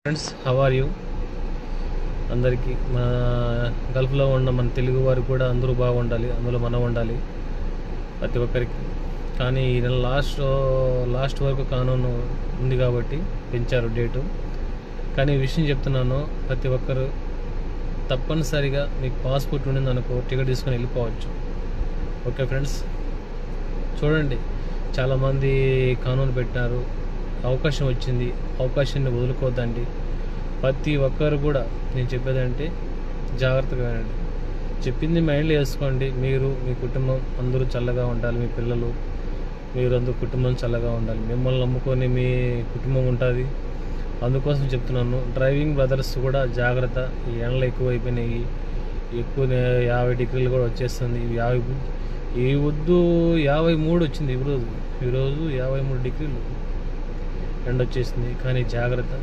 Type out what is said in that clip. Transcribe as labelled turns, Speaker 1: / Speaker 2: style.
Speaker 1: Friends, how are you? అందరికీ మన గల్ఫ్లో ఉన్న మన తెలుగు వారు కూడా అందరూ బాగుండాలి, అందులో మనం ఉండాలి ప్రతి ఒక్కరికి. కానీ ఈ నెల లాస్ట్ వరకు కానూను ఉంది కాబట్టి పెంచారు డేటు. కానీ ఈ విషయం చెప్తున్నాను, ప్రతి ఒక్కరు తప్పనిసరిగా మీకు పాస్పోర్ట్ ఉండిందనుకో టికెట్ తీసుకొని వెళ్ళిపోవచ్చు. ఓకే ఫ్రెండ్స్, చూడండి, చాలామంది కానూను పెట్టినారు, అవకాశం వచ్చింది, అవకాశాన్ని వదులుకోవద్దండి. ప్రతి ఒక్కరు కూడా నేను చెప్పేదంటే జాగ్రత్తగా వినండి. చెప్పింది మైండ్లో వేసుకోండి. మీరు, మీ కుటుంబం అందరూ చల్లగా ఉండాలి, మీ పిల్లలు మీరు అందరూ కుటుంబం చల్లగా ఉండాలి. మిమ్మల్ని నమ్ముకొని మీ కుటుంబం ఉంటుంది. అందుకోసం చెప్తున్నాను. డ్రైవింగ్ బ్రదర్స్ కూడా జాగ్రత్త. ఈ ఎండలు ఎక్కువ అయిపోయినాయి, ఎక్కువ 50 డిగ్రీలు కూడా వచ్చేస్తుంది. 53 వచ్చింది ఈరోజు 53 డిగ్రీలు ఎండ వచ్చేసింది. కానీ జాగ్రత్త.